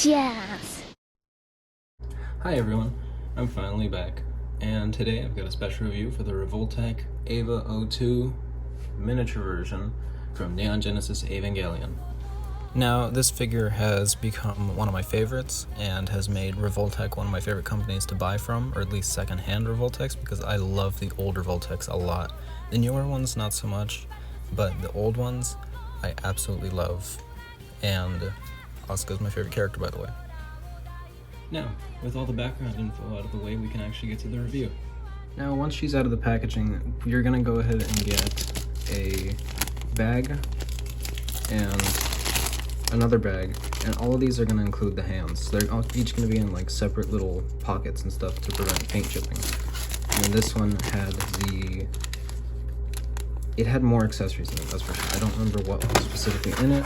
Yes. Hi everyone, I'm finally back, and today I've got a special review for the Revoltech EVA-02 miniature version from Neon Genesis Evangelion. Now, this figure has become one of my favorites and has made Revoltech one of my favorite companies to buy from, or at least second-hand Revoltechs, because I love the old Revoltechs a lot. The newer ones, not so much, but the old ones, I absolutely love. And Asuka's my favorite character, by the way. Now, with all the background info out of the way, we can actually get to the review. Now, once she's out of the packaging, you're gonna go ahead and get a bag and another bag, and all of these are gonna include the hands. They're all each gonna be in like separate little pockets and stuff to prevent paint chipping. And this one had it had more accessories in it, that's for sure. I don't remember what was specifically in it.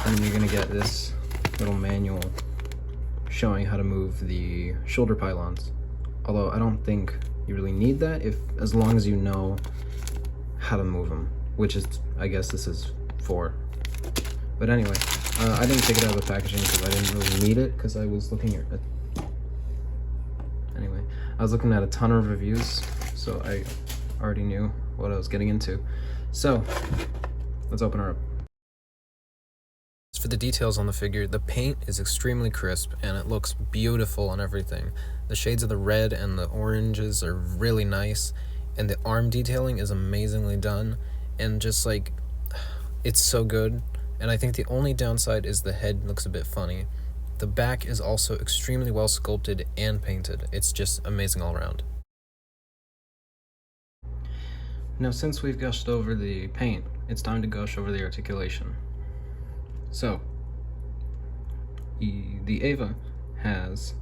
And then you're gonna get this little manual showing how to move the shoulder pylons. Although I don't think you really need that as long as you know how to move them, which is, I guess this is for. But anyway, I didn't take it out of the packaging because I didn't really need it, because I was looking at a ton of reviews, so I already knew what I was getting into. So let's open her up. For the details on the figure, the paint is extremely crisp and it looks beautiful on everything. The shades of the red and the oranges are really nice, and the arm detailing is amazingly done, and just like, it's so good. And I think the only downside is the head looks a bit funny. The back is also extremely well sculpted and painted. It's just amazing all around. Now, since we've gushed over the paint, it's time to gush over the articulation. So, the EVA has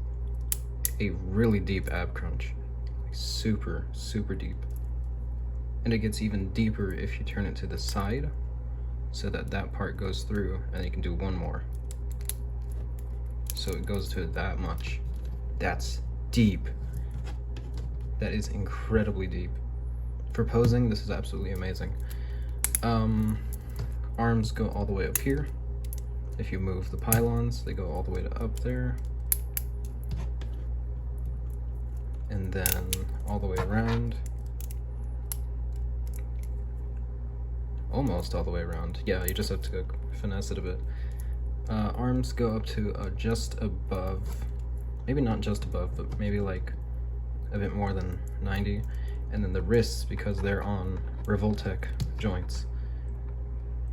a really deep ab crunch, like super, super deep. And it gets even deeper if you turn it to the side, so that part goes through, and you can do one more. So it goes to that much. That's deep. That is incredibly deep. For posing, this is absolutely amazing. Arms go all the way up here. If you move the pylons, they go all the way to up there. And then all the way around. Almost all the way around. Yeah, you just have to finesse it a bit. Arms go up to just above, maybe not just above, but maybe like a bit more than 90. And then the wrists, because they're on Revoltech joints,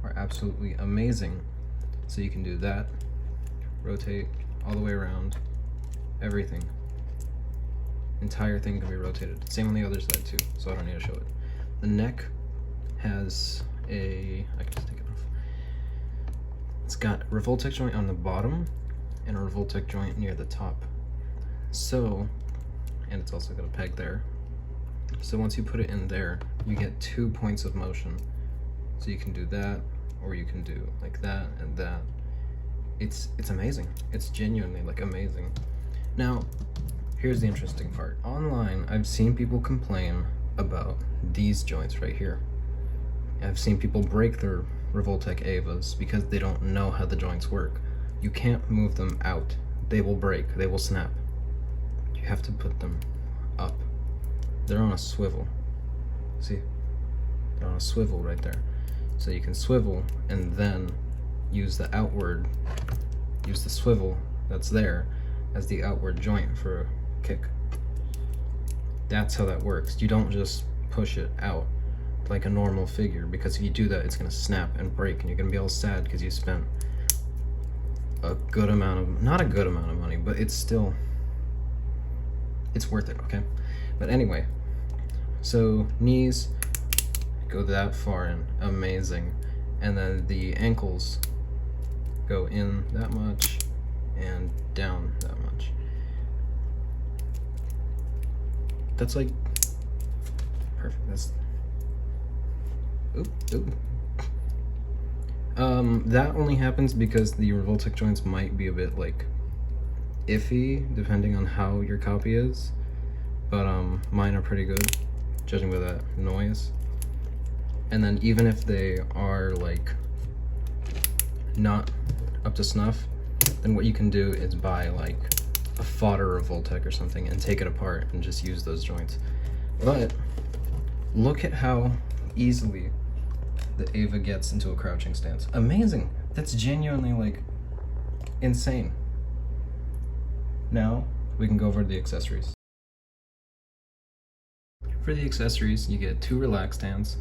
are absolutely amazing. So you can do that, rotate all the way around, everything. Entire thing can be rotated. Same on the other side too, so I don't need to show it. The neck has I can just take it off. It's got a Revoltech joint on the bottom and a Revoltech joint near the top. So, and it's also got a peg there. So once you put it in there, you get 2 points of motion. So you can do that, or you can do like that and that. It's amazing. It's genuinely like amazing. Now, here's the interesting part. Online, I've seen people complain about these joints right here. I've seen people break their Revoltech EVAs because they don't know how the joints work. You can't move them out. They will break, they will snap. You have to put them up. They're on a swivel. See? They're on a swivel right there. So you can swivel and then use the swivel that's there as the outward joint for a kick. That's how that works. You don't just push it out like a normal figure, because if you do that, it's gonna snap and break, and you're gonna be all sad because you spent a good amount of, not a good amount of money, but it's worth it, okay? But anyway, so knees go that far in, amazing. And then the ankles go in that much and down that much. That's like perfect. That's that only happens because the Revoltech joints might be a bit like iffy depending on how your copy is, but mine are pretty good, judging by that noise. And then even if they are like not up to snuff, then what you can do is buy like a fodder Revoltech or something and take it apart and just use those joints. But look at how easily the EVA gets into a crouching stance. Amazing! That's genuinely like insane. Now we can go over the accessories. For the accessories, you get 2 relaxed hands,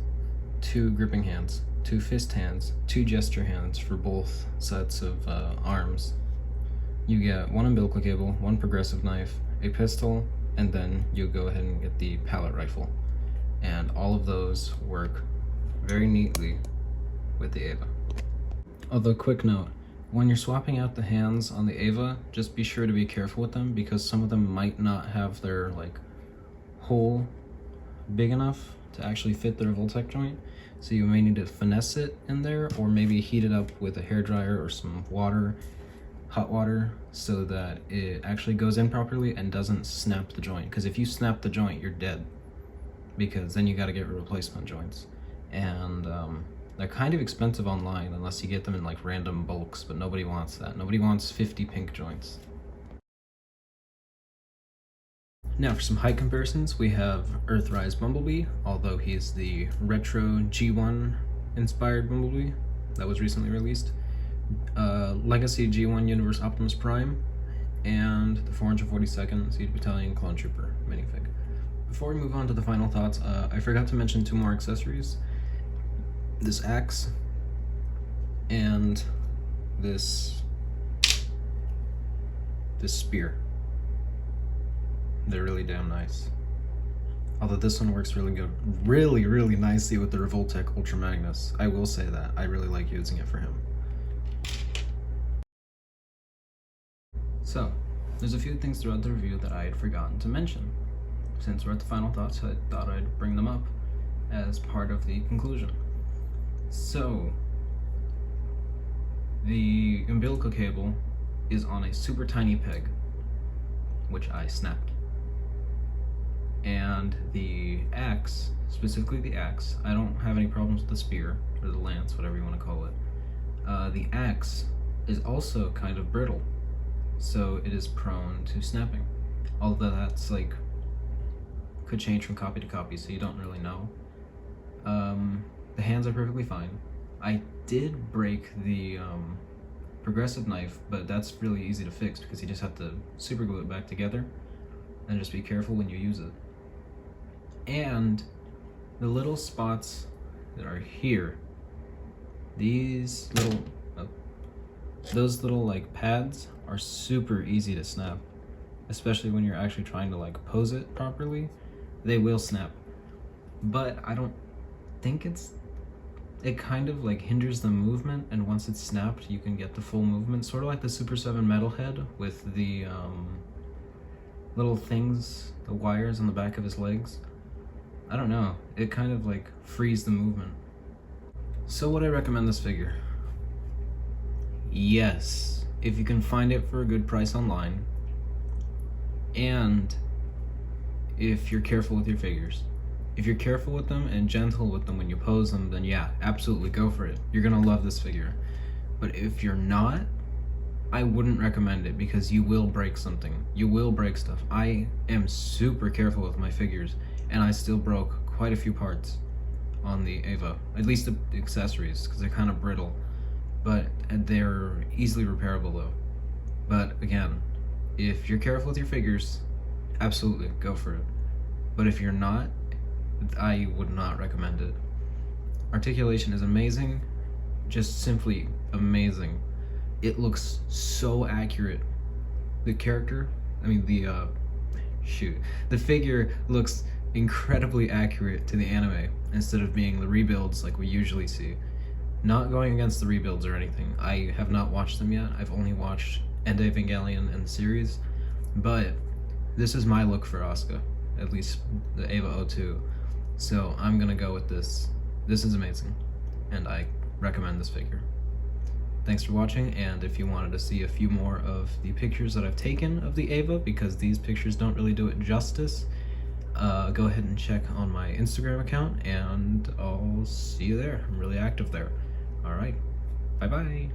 2 gripping hands, 2 fist hands, 2 gesture hands for both sets of arms. You get 1 umbilical cable, 1 progressive knife, a pistol, and then you go ahead and get the pallet rifle. And all of those work very neatly with the EVA. Although, quick note, when you're swapping out the hands on the EVA, just be sure to be careful with them because some of them might not have their like hole big enough to actually fit the Revoltech joint. So you may need to finesse it in there, or maybe heat it up with a hairdryer or some water, hot water, so that it actually goes in properly and doesn't snap the joint. Because if you snap the joint, you're dead. Because then you got to get replacement joints, and they're kind of expensive online unless you get them in like random bulks. But nobody wants that. Nobody wants 50 pink joints. Now for some height comparisons, we have Earthrise Bumblebee, although he's the retro G1 inspired Bumblebee that was recently released, Legacy G1 Universe Optimus Prime, and the 442nd Siege Battalion Clone Trooper minifig. Before we move on to the final thoughts, I forgot to mention 2 more accessories. This axe and this spear. They're really damn nice. Although this one works really good, really nicely with the Revoltech Ultra Magnus. I will say that. I really like using it for him. So, there's a few things throughout the review that I had forgotten to mention. Since we're at the final thoughts, I thought I'd bring them up as part of the conclusion. So, the umbilical cable is on a super tiny peg, which I snapped. And the axe, specifically the axe, I don't have any problems with the spear, or the lance, whatever you want to call it. The axe is also kind of brittle, so it is prone to snapping. Although that's like, could change from copy to copy, so you don't really know. The hands are perfectly fine. I did break the progressive knife, but that's really easy to fix because you just have to super glue it back together, and just be careful when you use it. And the little spots that are here, these little, those little like pads are super easy to snap, especially when you're actually trying to like pose it properly. They will snap, but I don't think it kind of like hinders the movement, and once it's snapped you can get the full movement, sort of like the Super 7 Metalhead with the little things, the wires on the back of his legs. I don't know, it kind of like frees the movement. So would I recommend this figure? Yes, if you can find it for a good price online, and if you're careful with your figures. If you're careful with them and gentle with them when you pose them, then yeah, absolutely go for it. You're gonna love this figure. But if you're not, I wouldn't recommend it because you will break something. You will break stuff. I am super careful with my figures, and I still broke quite a few parts on the EVA. At least the accessories, because they're kind of brittle. But they're easily repairable though. But again, if you're careful with your figures, absolutely, go for it. But if you're not, I would not recommend it. Articulation is amazing, just simply amazing. It looks so accurate. The character, the figure looks incredibly accurate to the anime instead of being the rebuilds like we usually see. Not going against the rebuilds or anything. I have not watched them yet. I've only watched End of Evangelion and the series, but this is my look for Asuka, at least the EVA-02. So I'm gonna go with this. This is amazing, and I recommend this figure. Thanks for watching, and if you wanted to see a few more of the pictures that I've taken of the EVA, because these pictures don't really do it justice, go ahead and check on my Instagram account, and I'll see you there. I'm really active there. Alright, bye-bye.